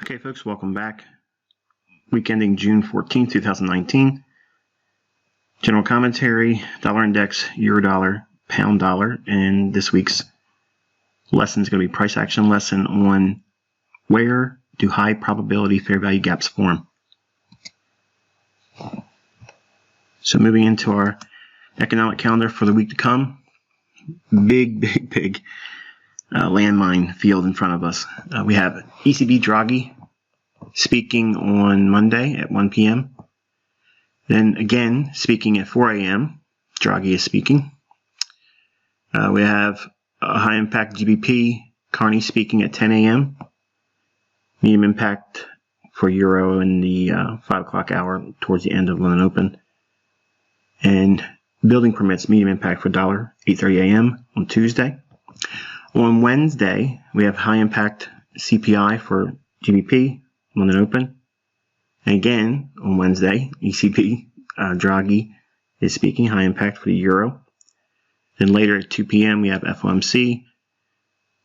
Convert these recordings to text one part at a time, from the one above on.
Okay, folks, welcome back. Week ending June 14th, 2019. General commentary, dollar index, euro dollar, pound dollar, and this week's lesson is going to be price action lesson on where do high probability fair value gaps form. So moving into our economic calendar for the week to come, big landmine field in front of us. We have ECB Draghi speaking on Monday at 1 p.m. Then again, speaking at 4 a.m., Draghi is speaking. We have a high impact GBP, Carney speaking at 10 a.m. Medium impact for Euro in the 5 o'clock hour towards the end of London Open. And building permits, medium impact for dollar, 8:30 a.m. on Tuesday. On Wednesday, we have high impact CPI for GBP, London Open. And again, on Wednesday, ECB, Draghi is speaking, high impact for the Euro. Then later at 2 p.m., we have FOMC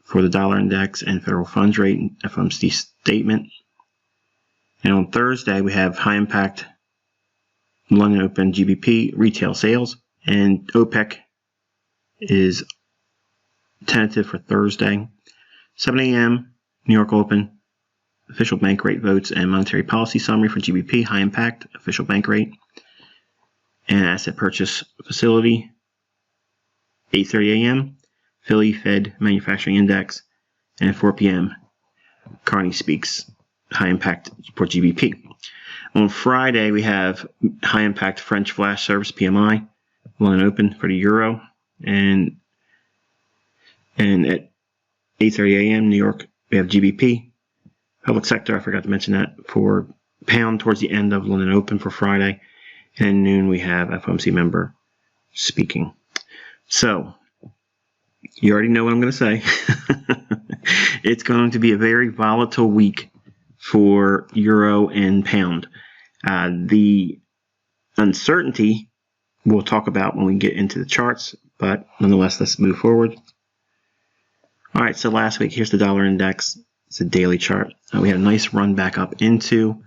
for the dollar index and federal funds rate, FOMC statement. And on Thursday, we have high impact London Open GBP retail sales. And OPEC is tentative for Thursday. 7 a.m., New York Open, official bank rate votes and monetary policy summary for GBP, high impact, official bank rate, and asset purchase facility. 8:30 a.m., Philly Fed manufacturing index, and at 4 p.m., Carney speaks, high impact for GBP. On Friday, we have high impact French flash service PMI, London Open for the Euro, and at 8:30 a.m. New York, we have GBP. Public sector, I forgot to mention that, for pound towards the end of London Open for Friday. And at noon, we have FOMC member speaking. So, you already know what I'm going to say. It's going to be a very volatile week for Euro and pound. The uncertainty we'll talk about when we get into the charts, but nonetheless, let's move forward. All right, so last week, here's the dollar index. It's a daily chart. We had a nice run back up into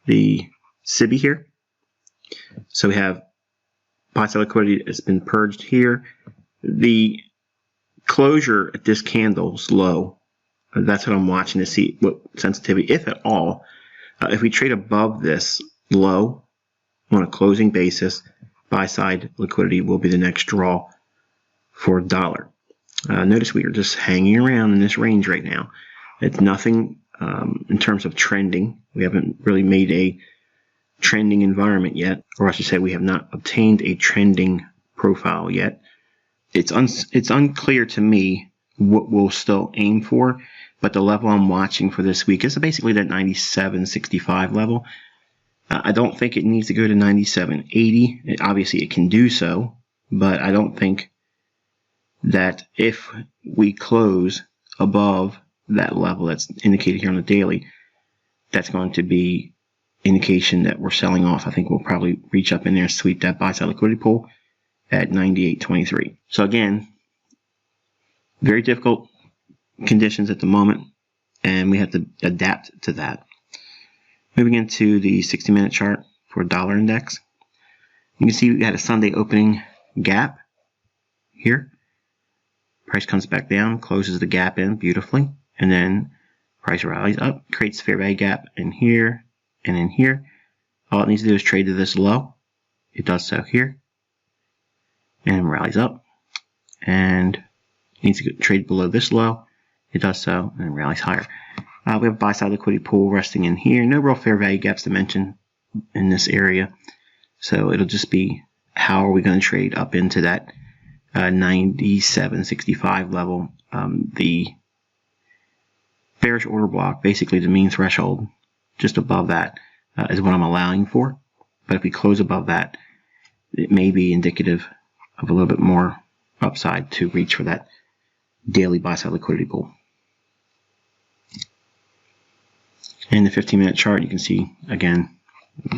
the SIBI here. So we have buy-side liquidity has been purged here. The closure at this candle is low. That's what I'm watching to see what sensitivity, if at all. If we trade above this low on a closing basis, buy-side liquidity will be the next draw for dollar. Notice we are just hanging around in this range right now. It's nothing in terms of trending. We haven't really made a trending environment yet, or I should say we have not obtained a trending profile yet. It's unclear to me what we'll still aim for, but the level I'm watching for this week is basically that 97.65 level. I don't think it needs to go to 97.80. Obviously, it can do so, but I don't think that if we close above that level that's indicated here on the daily, that's going to be indication that we're selling off. I think we'll probably reach up in there and sweep that buy-side liquidity pool at 98.23. So again, very difficult conditions at the moment, and we have to adapt to that. Moving into the 60-minute chart for dollar index, you can see we had a Sunday opening gap here. Price comes back down, closes the gap in beautifully, and then price rallies up, creates fair value gap in here and in here. All it needs to do is trade to this low. It does so here, and rallies up, and needs to trade below this low. It does so, and rallies higher. We have a buy-side liquidity pool resting in here. No real fair value gaps to mention in this area, so it'll just be how are we going to trade up into that 97.65 level. The bearish order block, basically the mean threshold, just above that is what I'm allowing for. But if we close above that, it may be indicative of a little bit more upside to reach for that daily buy-side liquidity pool. In the 15-minute chart, you can see, again,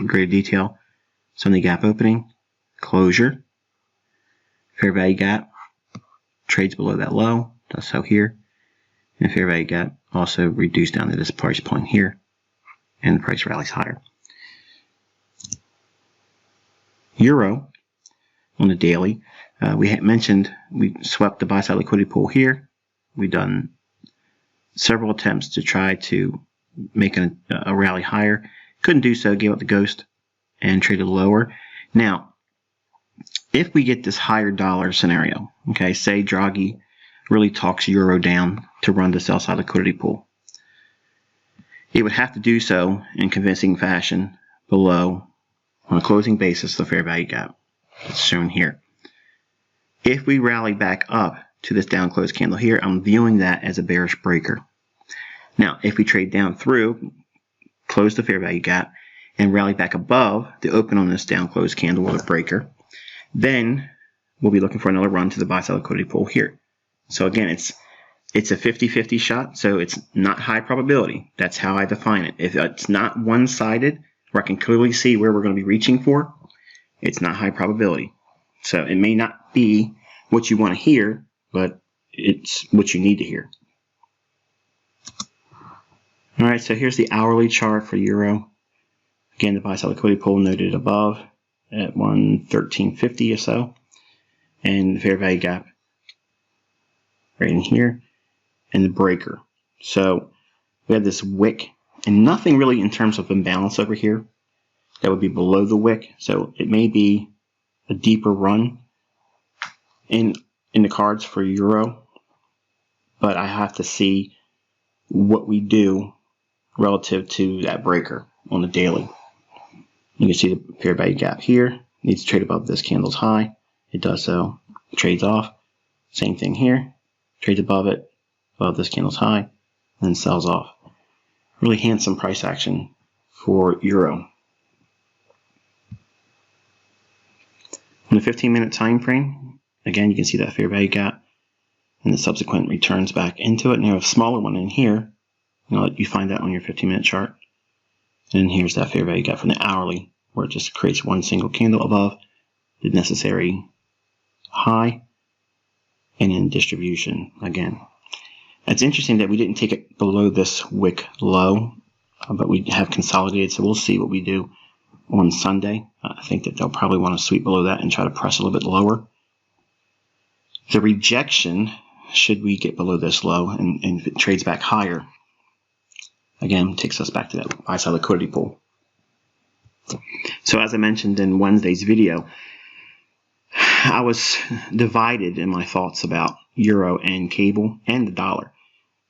greater detail. Sunday gap opening, closure, fair value gap, trades below that low, does so here, And fair value gap also reduced down to this price point here, and the price rallies higher. Euro on the daily, we had mentioned we swept the buy side liquidity pool here. We've done several attempts to try to make a rally higher. Couldn't do so, gave up the ghost and traded lower. Now, if we get this higher dollar scenario, okay, say Draghi really talks Euro down to run the sell side liquidity pool, it would have to do so in convincing fashion below, on a closing basis, the fair value gap. It's shown here. If we rally back up to this down close candle here, I'm viewing that as a bearish breaker. Now, if we trade down through, close the fair value gap, and rally back above the open on this down close candle with a breaker, then we'll be looking for another run to the buy side liquidity pool here. So again, it's a 50-50 shot, so it's not high probability. That's how I define it. If it's not one-sided, where I can clearly see where we're going to be reaching for, it's not high probability. So it may not be what you want to hear, but it's what you need to hear. All right, so here's the hourly chart for Euro. Again, the buy side liquidity pool noted above at 113.50 or so, and the fair value gap right in here, and the breaker. So we have this wick, and nothing really in terms of imbalance over here that would be below the wick. So it may be a deeper run in the cards for Euro, but I have to see what we do relative to that breaker on the daily. You can see the fair value gap here needs to trade above this candle's high. It does so, trades off. Same thing here, trades above it, above this candle's high, and then sells off. Really handsome price action for Euro. On the 15-minute time frame, again, you can see that fair value gap and the subsequent returns back into it. And you have a smaller one in here. You find that on your 15-minute chart. And here's that fair value gap from the hourly, where it just creates one single candle above the necessary high, and in distribution again. It's interesting that we didn't take it below this wick low, but we have consolidated, so we'll see what we do on Sunday. I think that they'll probably want to sweep below that and try to press a little bit lower. The rejection, should we get below this low and if it trades back higher, again, takes us back to that buy side liquidity pool. So as I mentioned in Wednesday's video, I was divided in my thoughts about Euro and cable and the dollar.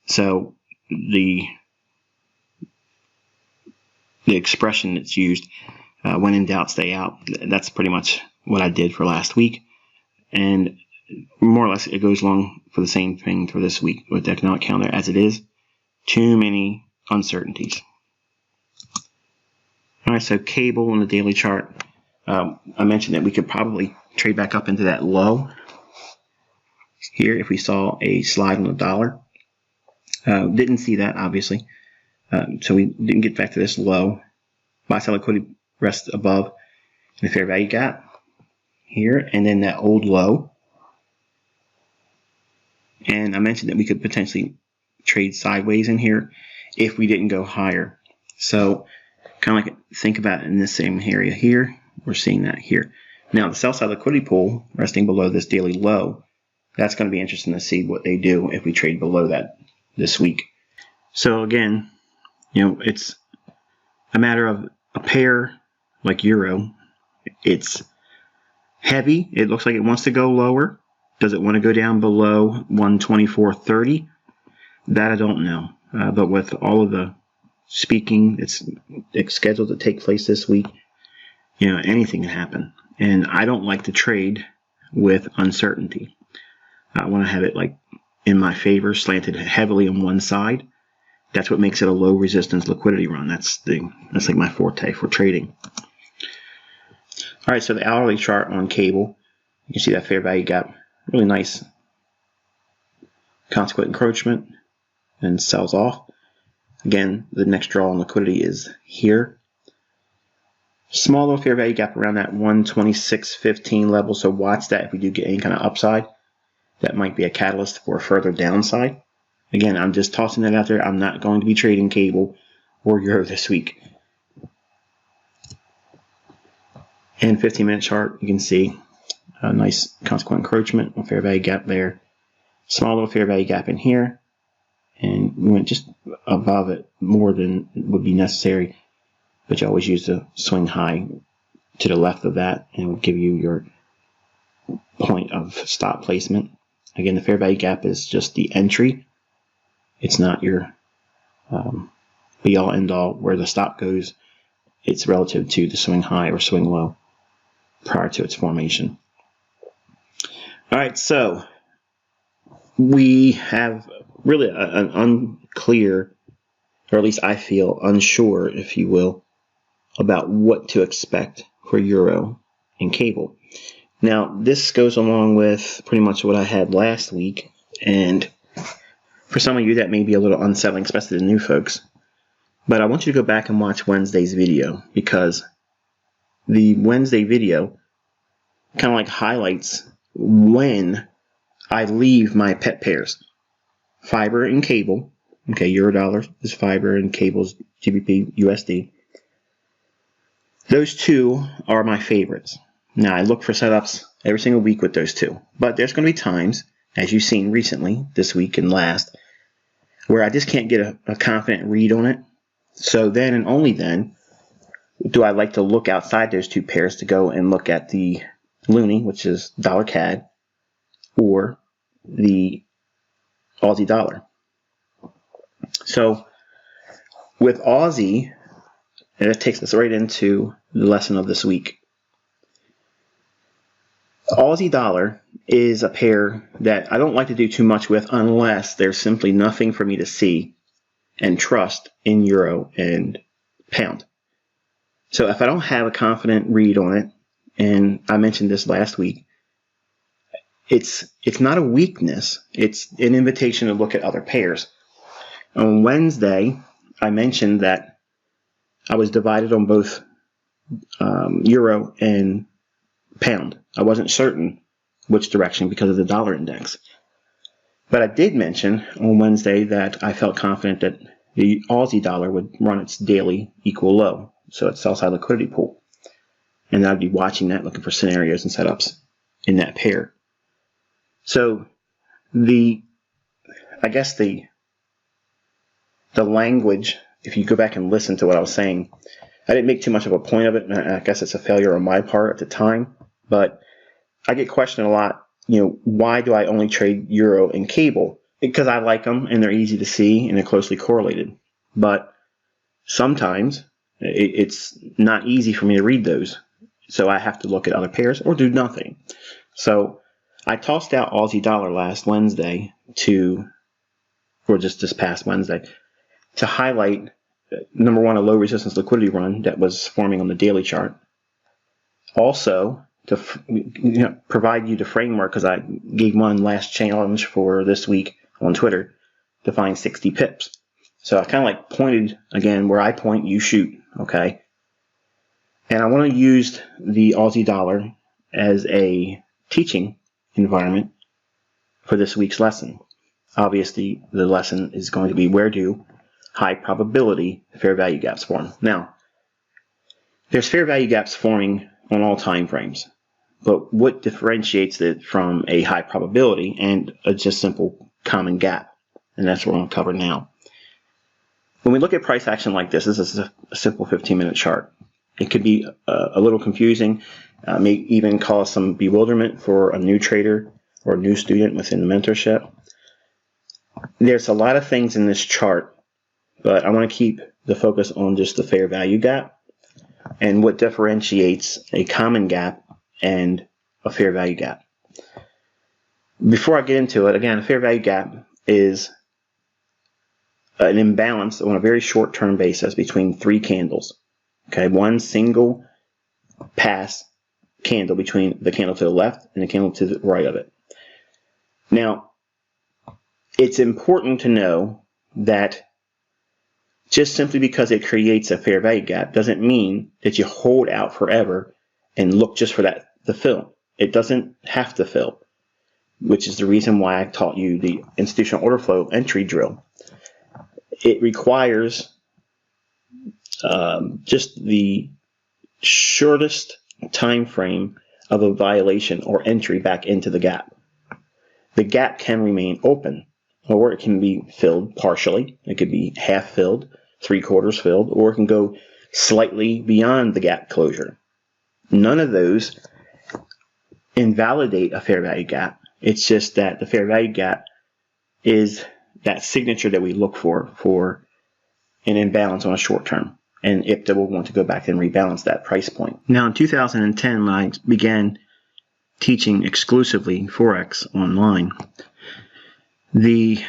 So the expression that's used, when in doubt, stay out, that's pretty much what I did for last week. And more or less it goes along for the same thing for this week with the economic calendar as it is. Too many uncertainties. All right, so cable on the daily chart. I mentioned that we could probably trade back up into that low here if we saw a slide on the dollar. Didn't see that, obviously. So we didn't get back to this low. Buy side liquidity rests above the fair value gap here, and then that old low. And I mentioned that we could potentially trade sideways in here if we didn't go higher. So kind of like think about it in this same area here. We're seeing that here. Now the sell side liquidity pool resting below this daily low, that's going to be interesting to see what they do if we trade below that this week. So again, it's a matter of a pair like Euro. It's heavy. It looks like it wants to go lower. Does it want to go down below 124.30? That I don't know. But with all of the speaking it's scheduled to take place this week, anything can happen. And I don't like to trade with uncertainty. I want to have it like in my favor, slanted heavily on one side. That's what makes it a low resistance liquidity run. That's like my forte for trading. All right, so the hourly chart on cable, you can see that fair value gap, really nice consequent encroachment, and sells off. Again, the next draw on liquidity is here. Small little fair value gap around that 126.15 level, so watch that if we do get any kind of upside. That might be a catalyst for a further downside. Again, I'm just tossing that out there. I'm not going to be trading cable or euro this week. And 15-minute chart, you can see a nice consequent encroachment, a fair value gap there. Small little fair value gap in here. And we went just above it more than would be necessary. But you always use the swing high to the left of that, and it will give you your point of stop placement. Again, the fair value gap is just the entry. It's not your be-all, end-all where the stop goes. It's relative to the swing high or swing low prior to its formation. All right, so we have really an unclear, or at least I feel unsure, if you will, about what to expect for euro and cable. Now, this goes along with pretty much what I had last week, and for some of you that may be a little unsettling, especially the new folks. But I want you to go back and watch Wednesday's video, because the Wednesday video kind of like highlights when I leave my pet pairs. Fiber and cable. Okay, euro dollar is fiber and cable is GBP USD. Those two are my favorites. Now, I look for setups every single week with those two. But there's going to be times, as you've seen recently, this week and last, where I just can't get a confident read on it. So then and only then do I like to look outside those two pairs to go and look at the loonie, which is dollar CAD, or the Aussie dollar. So with Aussie, and it takes us right into the lesson of this week. Aussie dollar is a pair that I don't like to do too much with unless there's simply nothing for me to see and trust in euro and pound. So if I don't have a confident read on it, and I mentioned this last week, it's not a weakness. It's an invitation to look at other pairs. On Wednesday, I mentioned that I was divided on both euro and pound. I wasn't certain which direction because of the dollar index. But I did mention on Wednesday that I felt confident that the Aussie dollar would run its daily equal low, so its sell side liquidity pool. And I'd be watching that, looking for scenarios and setups in that pair. So I guess the language, if you go back and listen to what I was saying, I didn't make too much of a point of it, and I guess it's a failure on my part at the time, but I get questioned a lot, why do I only trade euro and cable? Because I like them and they're easy to see and they're closely correlated. But sometimes it's not easy for me to read those, so I have to look at other pairs or do nothing. So I tossed out Aussie dollar last Wednesday or just this past Wednesday, to highlight, number one, a low resistance liquidity run that was forming on the daily chart. Also, to provide you the framework, because I gave one last challenge for this week on Twitter to find 60 pips. So I kind of like pointed, again, where I point, you shoot, okay? And I want to use the Aussie dollar as a teaching environment for this week's lesson. Obviously, the lesson is going to be where do high probability fair value gaps form. Now, there's fair value gaps forming on all time frames, but what differentiates it from a high probability and a just simple common gap? And that's what I'm going to cover now. When we look at price action like this is a simple 15-minute chart. It could be a little confusing, may even cause some bewilderment for a new trader or a new student within the mentorship. There's a lot of things in this chart, but I want to keep the focus on just the fair value gap and what differentiates a common gap and a fair value gap. Before I get into it, again, a fair value gap is an imbalance on a very short-term basis between three candles. Okay, one single pass candle between the candle to the left and the candle to the right of it. Now, it's important to know that just simply because it creates a fair value gap doesn't mean that you hold out forever and look just for that to fill. It doesn't have to fill. which is the reason why I taught you the institutional order flow entry drill. It requires just the shortest time frame of a violation or entry back into the gap. The gap can remain open, or it can be filled partially. It could be half filled, 3/4 filled, or it can go slightly beyond the gap closure. None of those invalidate a fair value gap. It's just that the fair value gap is that signature that we look for an imbalance on a short term. And IPTA will want to go back and rebalance that price point. Now in 2010, when I began teaching exclusively Forex online, the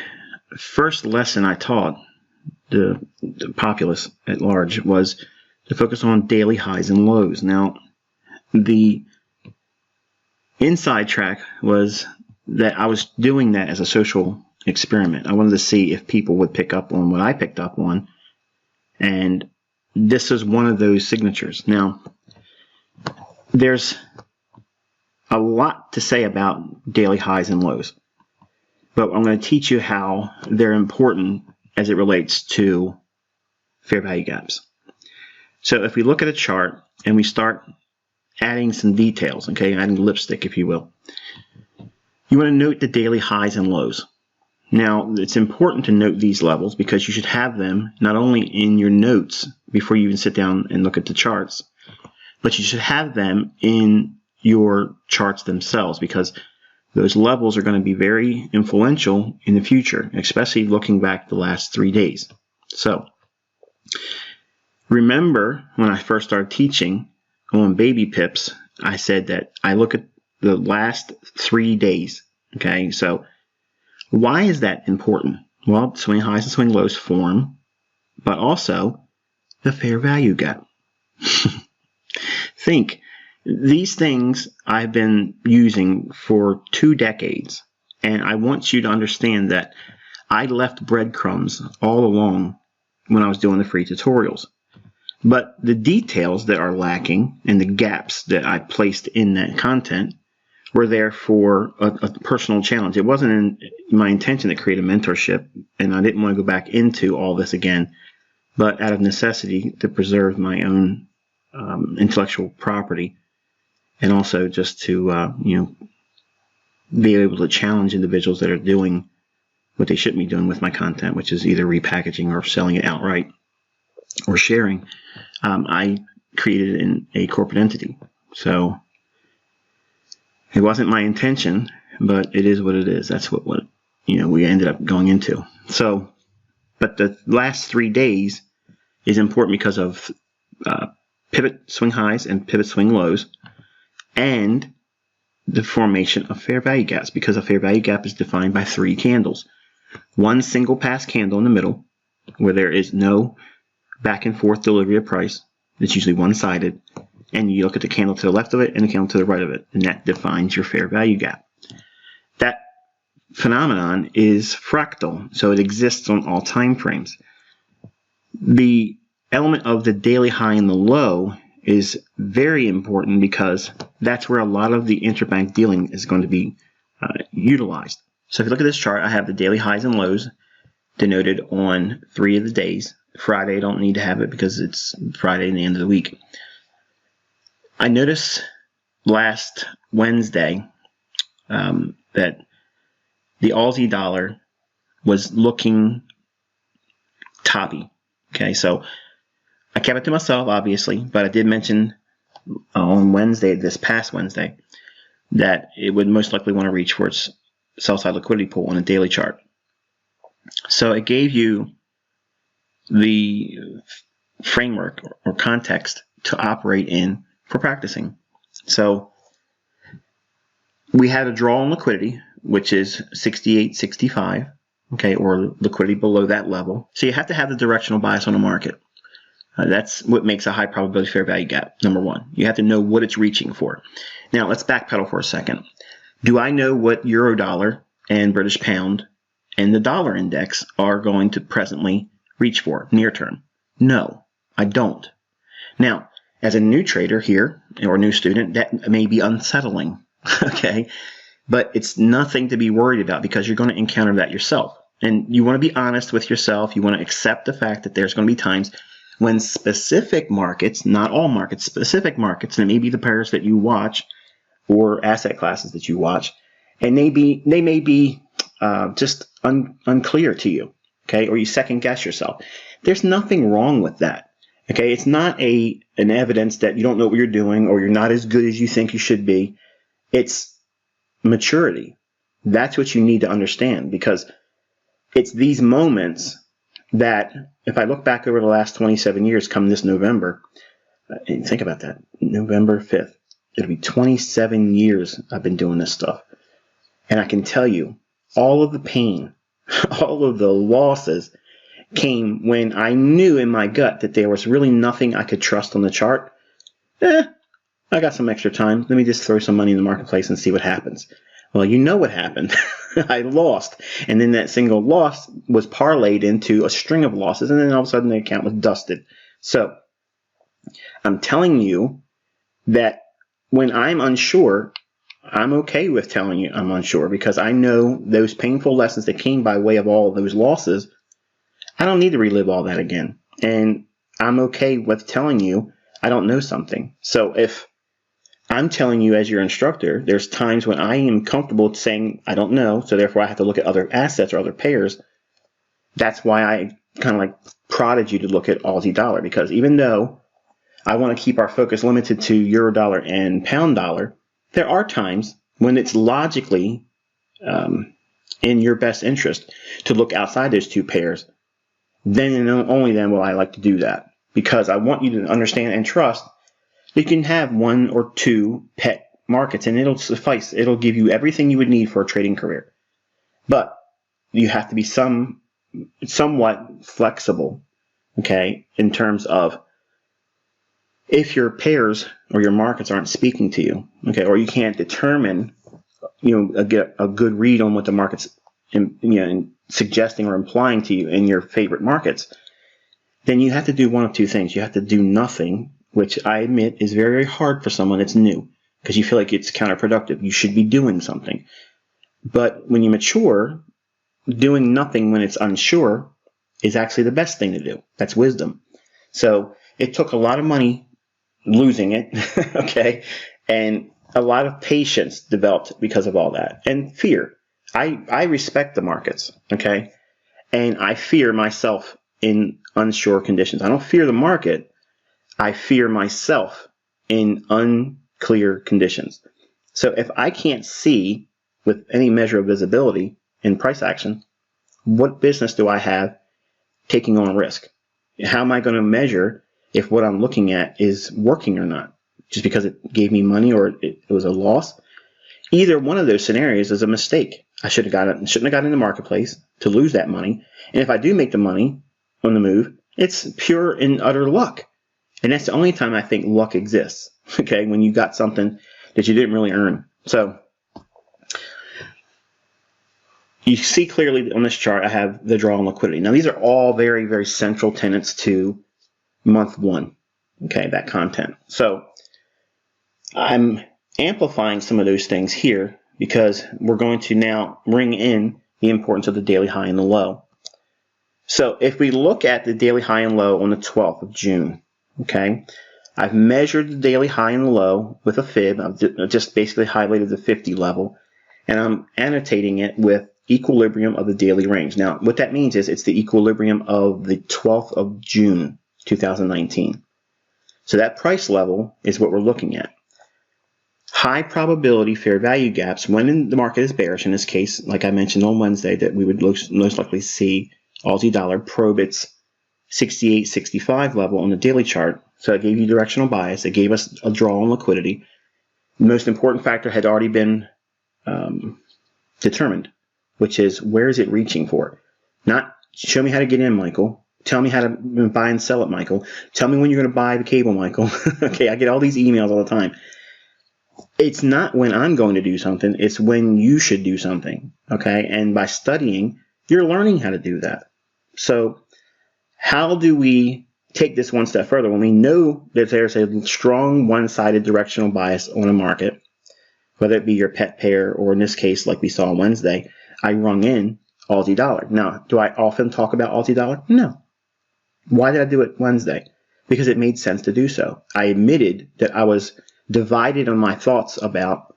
first lesson I taught the populace at large was to focus on daily highs and lows. Now, the inside track was that I was doing that as a social experiment. I wanted to see if people would pick up on what I picked up on, and this is one of those signatures. Now, there's a lot to say about daily highs and lows, but I'm going to teach you how they're important as it relates to fair value gaps. So if we look at a chart and we start adding some details, okay, adding lipstick, if you will, you want to note the daily highs and lows. Now, it's important to note these levels because you should have them not only in your notes before you even sit down and look at the charts, but you should have them in your charts themselves, because those levels are going to be very influential in the future, especially looking back the last 3 days. So, remember when I first started teaching on baby pips, I said that I look at the last 3 days. Okay, so why is that important? Well, swing highs and swing lows form, but also the fair value gap. Think, these things I've been using for 2 decades, and I want you to understand that I left breadcrumbs all along when I was doing the free tutorials. But the details that are lacking and the gaps that I placed in that content were there for a personal challenge. It wasn't my intention to create a mentorship, and I didn't want to go back into all this again, but out of necessity to preserve my own intellectual property, and also just to be able to challenge individuals that are doing what they shouldn't be doing with my content, which is either repackaging or selling it outright or sharing. I created it in a corporate entity, so it wasn't my intention, but it is what it is. That's what we ended up going into. So, but the last 3 days is important because of pivot swing highs and pivot swing lows, and the formation of fair value gaps, because a fair value gap is defined by 3 candles. One single pass candle in the middle, where there is no back and forth delivery of price. It's usually one-sided, and you look at the candle to the left of it and the candle to the right of it, and that defines your fair value gap. That phenomenon is fractal, so it exists on all time frames. The element of the daily high and the low is very important because that's where a lot of the interbank dealing is going to be utilized. So if you look at this chart, I have the daily highs and lows denoted on 3 of the days. Friday, I don't need to have it because it's Friday and the end of the week. I noticed last Wednesday that the Aussie dollar was looking toppy. Okay, so I kept it to myself, obviously, but I did mention on Wednesday, this past Wednesday, that it would most likely want to reach for its sell-side liquidity pool on a daily chart. So it gave you the framework or context to operate in for practicing. So we had a draw on liquidity, which is 68.65, okay, or liquidity below that level. So you have to have the directional bias on the market. That's what makes a high probability fair value gap, number one. You have to know what it's reaching for. Now, let's backpedal for a second. Do I know what euro dollar and British pound and the dollar index are going to presently reach for near term? No, I don't. Now, as a new trader here or new student, that may be unsettling, okay? But it's nothing to be worried about because you're going to encounter that yourself. And you want to be honest with yourself. You want to accept the fact that there's going to be times when specific markets, not all markets, specific markets, and it may be the pairs that you watch or asset classes that you watch, and they may be just unclear to you, okay, or you second guess yourself. There's nothing wrong with that, okay. It's not an evidence that you don't know what you're doing or you're not as good as you think you should be. It's maturity. That's what you need to understand, because it's these moments that, if I look back over the last 27 years, come this November, and think about that, November 5th, it'll be 27 years I've been doing this stuff. And I can tell you, all of the pain, all of the losses came when I knew in my gut that there was really nothing I could trust on the chart. I got some extra time. Let me just throw some money in the marketplace and see what happens. Well, you know what happened. I lost. And then that single loss was parlayed into a string of losses. And then all of a sudden the account was dusted. So I'm telling you that when I'm unsure, I'm okay with telling you I'm unsure, because I know those painful lessons that came by way of all of those losses. I don't need to relive all that again. And I'm okay with telling you I don't know something. So if I'm telling you as your instructor, there's times when I am comfortable saying I don't know, so therefore I have to look at other assets or other pairs. That's why I kind of like prodded you to look at Aussie dollar, because even though I want to keep our focus limited to euro dollar and pound dollar, there are times when it's logically in your best interest to look outside those two pairs. Then and only then will I like to do that, because I want you to understand and trust you can have one or two pet markets and it'll suffice. It'll give you everything you would need for a trading career. But you have to be somewhat flexible, okay, in terms of if your pairs or your markets aren't speaking to you, okay, or you can't determine, get a good read on what the market's suggesting or implying to you in your favorite markets, then you have to do one of two things. You have to do nothing, which I admit is very, very hard for someone that's new, because you feel like it's counterproductive. You should be doing something. But when you mature, doing nothing when it's unsure is actually the best thing to do. That's wisdom. So it took a lot of money losing it, okay, and a lot of patience developed because of all that, and fear. I respect the markets, okay, and I fear myself in unsure conditions. I don't fear the market. I fear myself in unclear conditions. So if I can't see with any measure of visibility in price action, what business do I have taking on risk? How am I going to measure if what I'm looking at is working or not? Just because it gave me money or it was a loss? Either one of those scenarios is a mistake. I shouldn't have gotten in the marketplace to lose that money. And if I do make the money on the move, it's pure and utter luck. And that's the only time I think luck exists, okay, when you got something that you didn't really earn. So you see clearly on this chart, I have the draw and liquidity. Now, these are all very, very central tenets to month one, okay, that content. So I'm amplifying some of those things here because we're going to now bring in the importance of the daily high and the low. So if we look at the daily high and low on the 12th of June, okay, I've measured the daily high and low with a fib. I've just basically highlighted the 50 level, and I'm annotating it with equilibrium of the daily range. Now, what that means is it's the equilibrium of the 12th of June, 2019. So that price level is what we're looking at. High probability fair value gaps when the market is bearish. In this case, like I mentioned on Wednesday, that we would most likely see Aussie dollar probe its 68.65 level on the daily chart. So it gave you directional bias. It gave us a draw on liquidity. The most important factor had already been determined, which is where is it reaching for? Not show me how to get in, Michael. Tell me how to buy and sell it, Michael. Tell me when you're going to buy the cable, Michael. Okay, I get all these emails all the time. It's not when I'm going to do something. It's when you should do something. Okay, and by studying, you're learning how to do that. So how do we take this one step further when we know that there's a strong one-sided directional bias on a market, whether it be your pet pair or in this case, like we saw on Wednesday, I rung in Aussie dollar. Now, do I often talk about Aussie dollar? No. Why did I do it Wednesday? Because it made sense to do so. I admitted that I was divided on my thoughts about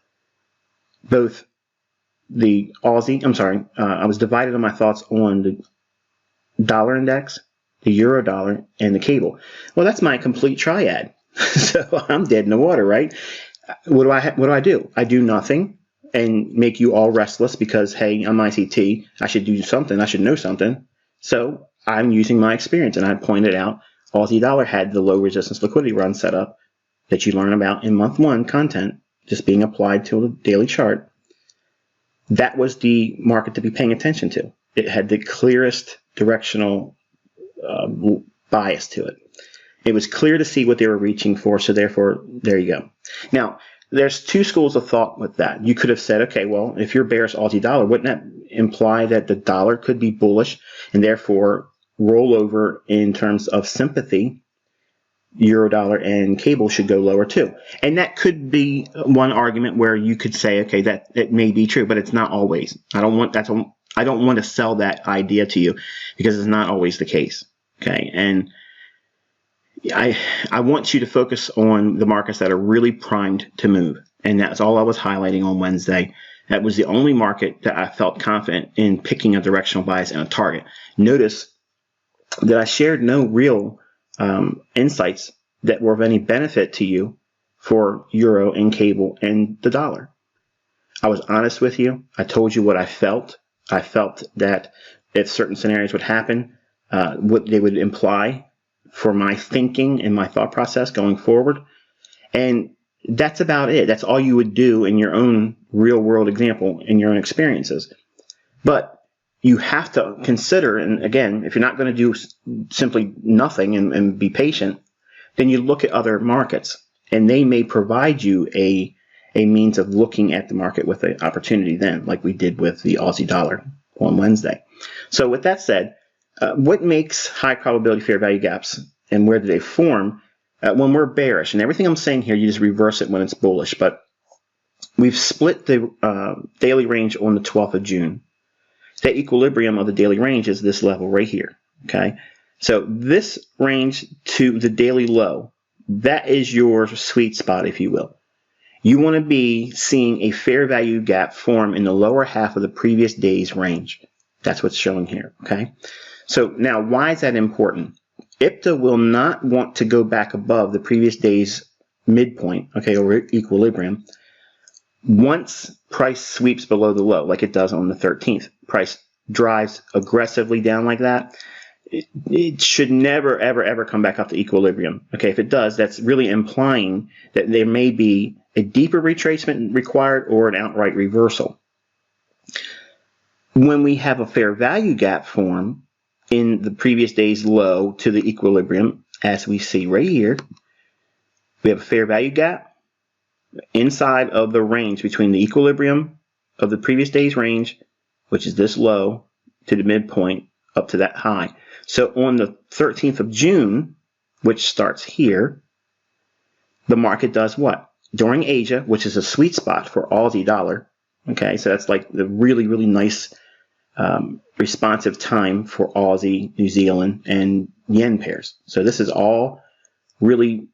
both the Aussie, I was divided on my thoughts on the dollar index, the euro dollar, and the cable. Well, that's my complete triad. So I'm dead in the water, right? What do I do? I do nothing and make you all restless because, hey, I'm ICT. I should do something. I should know something. So I'm using my experience, and I pointed out Aussie dollar had the low resistance liquidity run set up that you learn about in month 1 content, just being applied to a daily chart. That was the market to be paying attention to. It had the clearest directional bias to it. It was clear to see what they were reaching for, so therefore, there you go. Now, there's 2 schools of thought with that. You could have said, okay, well, if you're bearish Aussie dollar, wouldn't that imply that the dollar could be bullish and therefore roll over in terms of sympathy? Euro dollar and cable should go lower too. And that could be one argument where you could say, okay, that it may be true, but it's not always. I don't want to sell that idea to you because it's not always the case. Okay, and I want you to focus on the markets that are really primed to move, and that's all I was highlighting on Wednesday. That was the only market that I felt confident in picking a directional bias and a target. Notice that I shared no real insights that were of any benefit to you for euro and cable and the dollar. I was honest with you. I told you what I felt. I felt that if certain scenarios would happen, what they would imply for my thinking and my thought process going forward. And that's about it. That's all you would do in your own real world example, in your own experiences. But you have to consider, and again, if you're not going to do simply nothing and be patient, then you look at other markets, and they may provide you a means of looking at the market with an opportunity then, like we did with the Aussie dollar on Wednesday. So with that said, what makes high probability fair value gaps and where do they form? When we're bearish, and everything I'm saying here, you just reverse it when it's bullish, but we've split the daily range on the 12th of June. The equilibrium of the daily range is this level right here, okay? So this range to the daily low, that is your sweet spot, if you will. You want to be seeing a fair value gap form in the lower half of the previous day's range. That's what's showing here, okay? So now, why is that important? IPTA will not want to go back above the previous day's midpoint, okay, or equilibrium, once price sweeps below the low, like it does on the 13th. Price drives aggressively down like that. It should never, ever, ever come back up to equilibrium. Okay, if it does, that's really implying that there may be a deeper retracement required or an outright reversal. When we have a fair value gap form in the previous day's low to the equilibrium, as we see right here, we have a fair value gap inside of the range between the equilibrium of the previous day's range, which is this low, to the midpoint up to that high. So on the 13th of June, which starts here, the market does what? During Asia, which is a sweet spot for Aussie dollar, okay, so that's like the really, really nice responsive time for Aussie, New Zealand, and yen pairs. So this is all really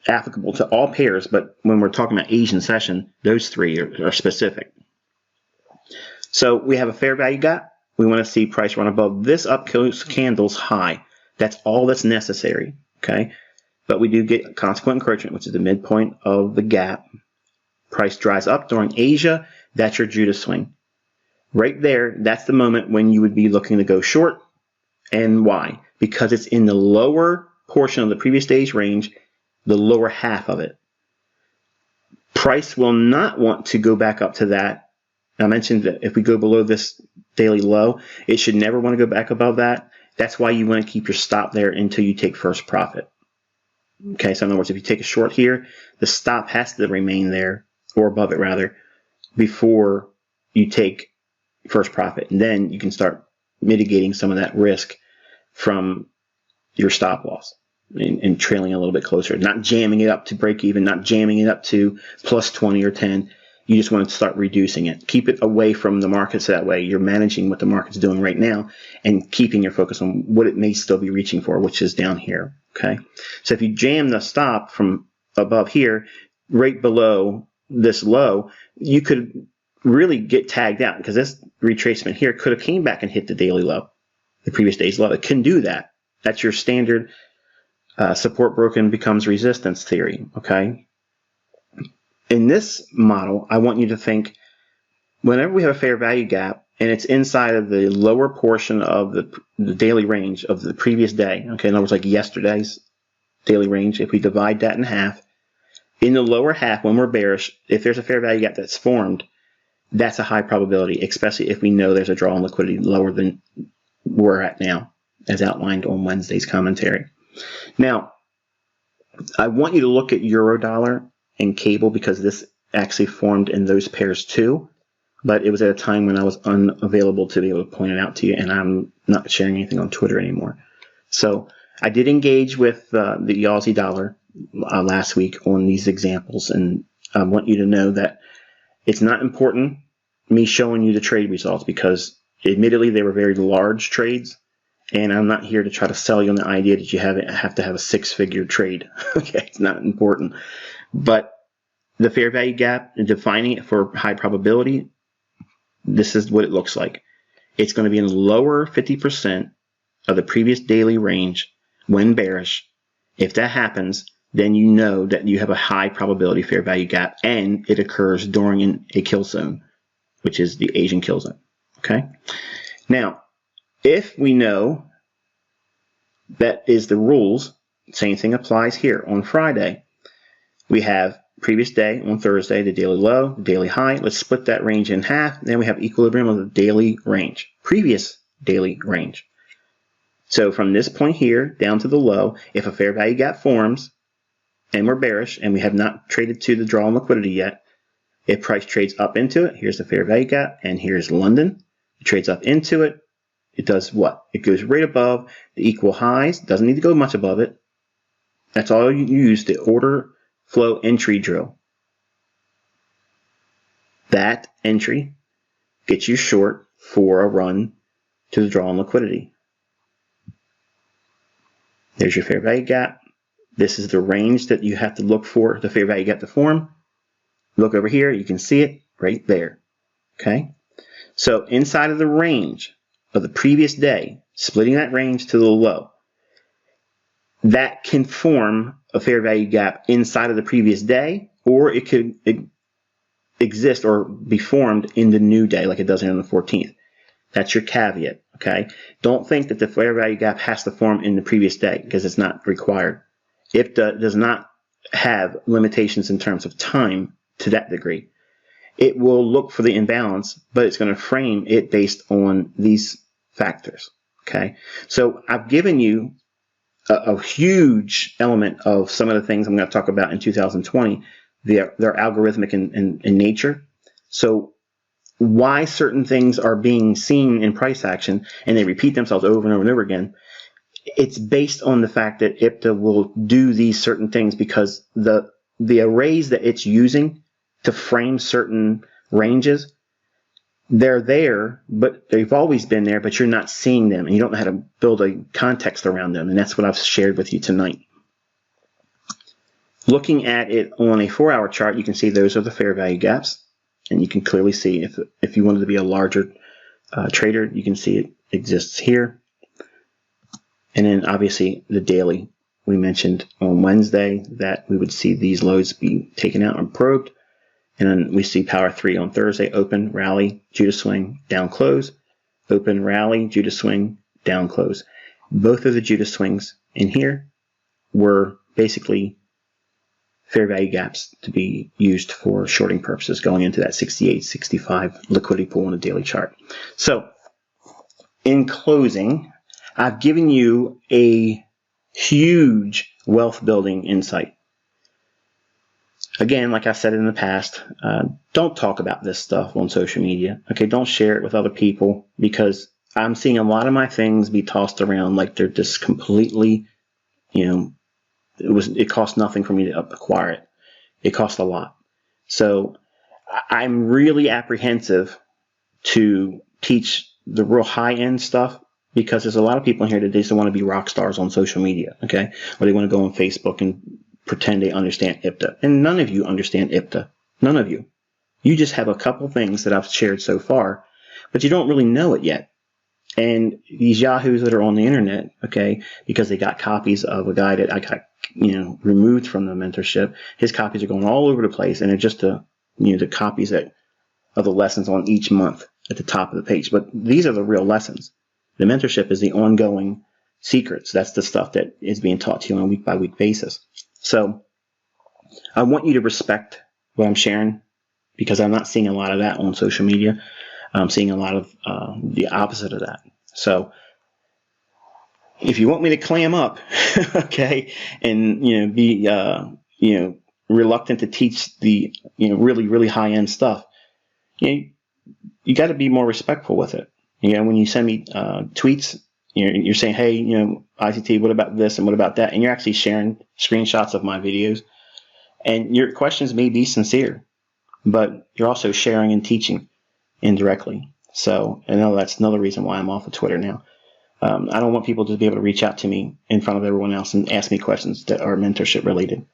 applicable to all pairs, but when we're talking about Asian session, those three are specific. So we have a fair value gap. We want to see price run above this up close candle's high. That's all that's necessary, okay? But we do get consequent encroachment, which is the midpoint of the gap. Price dries up during Asia. That's your Judas swing. Right there, that's the moment when you would be looking to go short. And why? Because it's in the lower portion of the previous day's range, the lower half of it. Price will not want to go back up to that. I mentioned that if we go below this daily low, it should never want to go back above that. That's why you want to keep your stop there until you take first profit. Okay, so in other words, if you take a short here, the stop has to remain there, or above it rather, before you take first profit. And then you can start mitigating some of that risk from your stop loss and trailing a little bit closer. Not jamming it up to break even, not jamming it up to plus 20 or 10. You just want to start reducing it. Keep it away from the markets. That way you're managing what the market's doing right now and keeping your focus on what it may still be reaching for, which is down here. Okay. So if you jam the stop from above here, right below this low, you could really get tagged out, because this retracement here could have came back and hit the daily low, the previous day's low. It can do that. That's your standard support broken becomes resistance theory. Okay. In this model, I want you to think, whenever we have a fair value gap and it's inside of the lower portion of the daily range of the previous day, okay, in other words, like yesterday's daily range, if we divide that in half, in the lower half, when we're bearish, if there's a fair value gap that's formed, that's a high probability, especially if we know there's a draw on liquidity lower than we're at now, as outlined on Wednesday's commentary. Now, I want you to look at euro dollar and cable, because this actually formed in those pairs too, but it was at a time when I was unavailable to be able to point it out to you, and I'm not sharing anything on Twitter anymore. So I did engage with the Aussie dollar last week on these examples, and I want you to know that it's not important me showing you the trade results, because admittedly they were very large trades, and I'm not here to try to sell you on the idea that you have to have a six-figure trade. Okay, it's not important. But the fair value gap and defining it for high probability, this is what it looks like. It's going to be in the lower 50% of the previous daily range when bearish. If that happens, then you know that you have a high probability fair value gap, and it occurs during a kill zone, which is the Asian kill zone. Okay. Now, if we know that is the rules, same thing applies here on Friday. We have previous day on Thursday, the daily low, the daily high. Let's split that range in half. Then we have equilibrium of the daily range, previous daily range. So from this point here down to the low, if a fair value gap forms and we're bearish and we have not traded to the draw on liquidity yet, if price trades up into it, here's the fair value gap, and here's London. It trades up into it. It does what? It goes right above the equal highs. Doesn't need to go much above it. That's all you use, the order flow entry drill. That entry gets you short for a run to the draw on liquidity. There's your fair value gap. This is the range that you have to look for the fair value gap to form. Look over here, you can see it right there. Okay? So inside of the range of the previous day, splitting that range to the low, that can form a fair value gap inside of the previous day, or it could exist or be formed in the new day like it does here on the 14th. That's your caveat, okay? Don't think that the fair value gap has to form in the previous day, because it's not required. It does not have limitations in terms of time to that degree. It will look for the imbalance, but it's going to frame it based on these factors, okay? So I've given you a huge element of some of the things I'm going to talk about in 2020. They're algorithmic in nature. So why certain things are being seen in price action and they repeat themselves over and over and over again, it's based on the fact that IPTA will do these certain things because the arrays that it's using to frame certain ranges, they're there, but they've always been there, but you're not seeing them, and you don't know how to build a context around them, and that's what I've shared with you tonight. Looking at it on a 4-hour chart, you can see those are the fair value gaps, and you can clearly see if you wanted to be a larger trader, you can see it exists here. And then obviously the daily, we mentioned on Wednesday that we would see these lows be taken out and probed. And then we see power 3 on Thursday, open, rally, Judah swing, down, close, open, rally, Judah swing, down, close. Both of the Judah swings in here were basically fair value gaps to be used for shorting purposes going into that 68, 65 liquidity pool on a daily chart. So in closing, I've given you a huge wealth building insight. Again, like I said in the past, don't talk about this stuff on social media. Okay, don't share it with other people, because I'm seeing a lot of my things be tossed around like they're just completely, it cost nothing for me to acquire it. It cost a lot. So I'm really apprehensive to teach the real high-end stuff because there's a lot of people in here that just want to be rock stars on social media, okay? Or they want to go on Facebook and pretend they understand IPTA. And none of you understand IPTA. None of you. You just have a couple things that I've shared so far, but you don't really know it yet. And these yahoos that are on the internet, okay, because they got copies of a guy that I got, removed from the mentorship, his copies are going all over the place, and they're just the copies of the lessons on each month at the top of the page. But these are the real lessons. The mentorship is the ongoing secrets. That's the stuff that is being taught to you on a week-by-week basis. So I want you to respect what I'm sharing, because I'm not seeing a lot of that on social media. I'm seeing a lot of the opposite of that. So if you want me to clam up, okay, and be reluctant to teach the really, really high-end stuff, you got to be more respectful with it. When you send me tweets, you're saying, hey, ICT, what about this and what about that? And you're actually sharing screenshots of my videos. And your questions may be sincere, but you're also sharing and teaching indirectly. So I know that's another reason why I'm off of Twitter now. I don't want people to be able to reach out to me in front of everyone else and ask me questions that are mentorship related.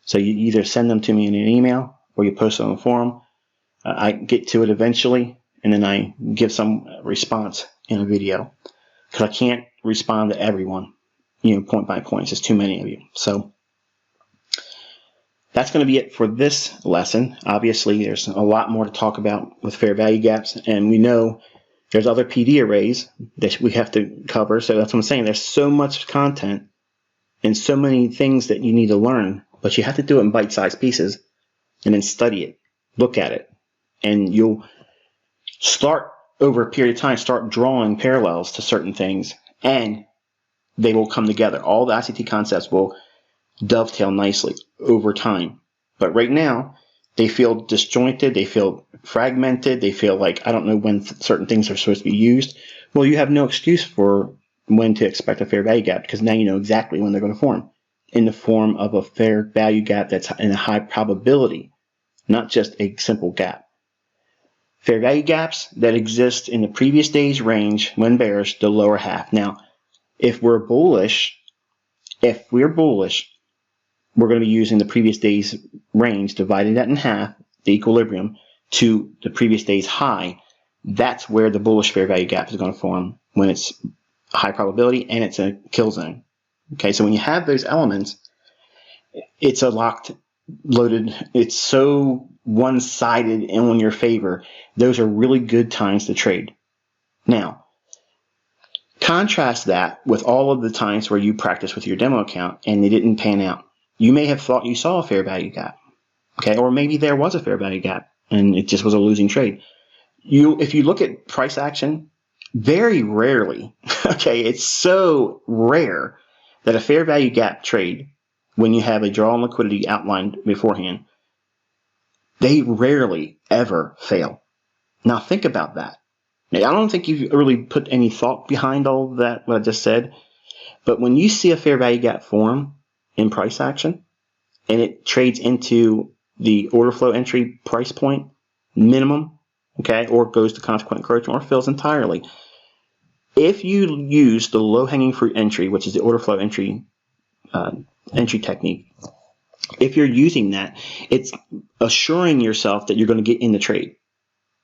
So you either send them to me in an email or you post it on the forum. I get to it eventually, and then I give some response in a video, because I can't respond to everyone, point by point. It's just too many of you. So that's going to be it for this lesson. Obviously, there's a lot more to talk about with fair value gaps, and we know there's other PD arrays that we have to cover. So that's what I'm saying. There's so much content and so many things that you need to learn, but you have to do it in bite-sized pieces and then study it, look at it, and you'll start over a period of time, start drawing parallels to certain things, and they will come together. All the ICT concepts will dovetail nicely over time. But right now, they feel disjointed, they feel fragmented, they feel like, I don't know when certain things are supposed to be used. Well, you have no excuse for when to expect a fair value gap, because now you know exactly when they're going to form, in the form of a fair value gap that's in a high probability, not just a simple gap. Fair value gaps that exist in the previous day's range when bearish, the lower half. Now, if we're bullish, we're going to be using the previous day's range, dividing that in half, the equilibrium, to the previous day's high. That's where the bullish fair value gap is going to form when it's a high probability and it's a kill zone. Okay, so when you have those elements, it's a locked, loaded, it's so one-sided and in your favor. Those are really good times to trade. Now, contrast that with all of the times where you practice with your demo account and they didn't pan out. You may have thought you saw a fair value gap, okay, or maybe there was a fair value gap and it just was a losing trade. If you look at price action, very rarely, okay, it's so rare that a fair value gap trade, when you have a draw on liquidity outlined beforehand, they rarely ever fail. Now think about that. Now, I don't think you've really put any thought behind all of that, what I just said, but when you see a fair value gap form in price action and it trades into the order flow entry price point minimum, okay, or goes to consequent encroachment or fills entirely, if you use the low-hanging fruit entry, which is the order flow entry technique, if you're using that, it's assuring yourself that you're going to get in the trade.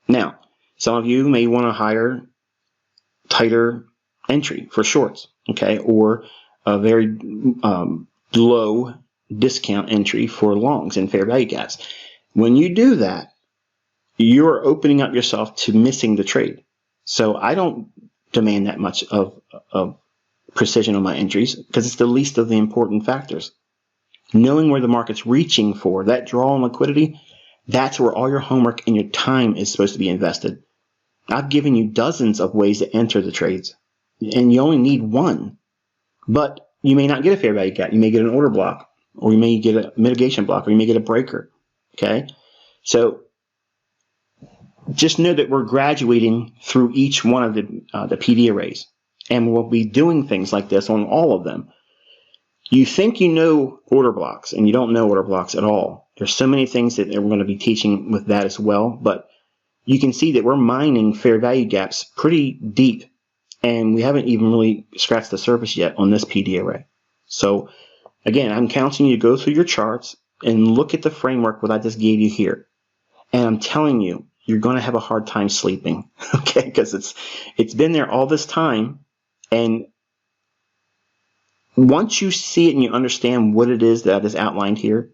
Now, some of you may want a higher, tighter entry for shorts, okay, or a very low discount entry for longs and fair value gaps. When you do that, you're opening up yourself to missing the trade. So I don't demand that much of precision on my entries, because it's the least of the important factors. Knowing where the market's reaching for, that draw on liquidity, that's where all your homework and your time is supposed to be invested. I've given you dozens of ways to enter the trades, and you only need one. But you may not get a fair value gap. You may get an order block, or you may get a mitigation block, or you may get a breaker. Okay? So just know that we're graduating through each one of the PD arrays, and we'll be doing things like this on all of them. You think you know order blocks, and you don't know order blocks at all. There's so many things that we're going to be teaching with that as well, but you can see that we're mining fair value gaps pretty deep, and we haven't even really scratched the surface yet on this PD array. So again, I'm counseling you to go through your charts and look at the framework what I just gave you here. And I'm telling you, you're going to have a hard time sleeping, okay? Because it's been there all this time, and once you see it and you understand what it is that is outlined here,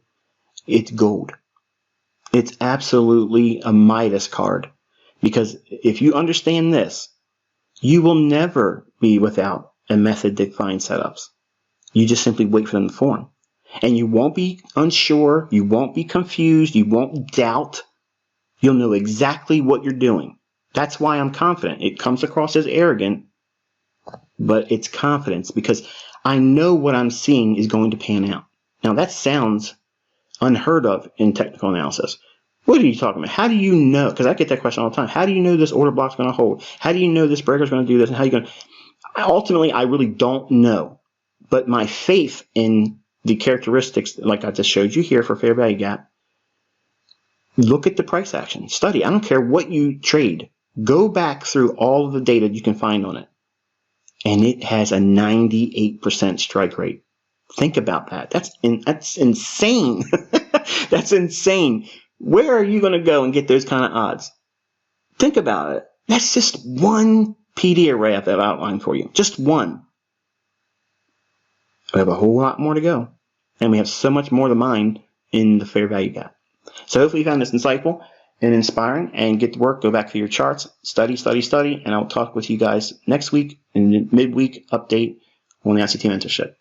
it's gold. It's absolutely a Midas card, because if you understand this, you will never be without a method to find setups. You just simply wait for them to form. And you won't be unsure, you won't be confused, you won't doubt. You'll know exactly what you're doing. That's why I'm confident. It comes across as arrogant, but it's confidence, because I know what I'm seeing is going to pan out. Now that sounds unheard of in technical analysis. What are you talking about? How do you know? Because I get that question all the time. How do you know this order block's going to hold? How do you know this breaker's going to do this? And how are you going to? Ultimately, I really don't know. But my faith in the characteristics, like I just showed you here for fair value gap, look at the price action. Study. I don't care what you trade. Go back through all of the data you can find on it. And it has a 98% strike rate. Think about that. That's insane. That's insane. Where are you going to go and get those kind of odds? Think about it. That's just one PD array I've outlined for you. Just one. We have a whole lot more to go. And we have so much more to mine in the fair value gap. So hopefully you found this insightful and inspiring, and get to work. Go back through your charts. Study, study, study. And I'll talk with you guys next week in the midweek update on the ICT mentorship.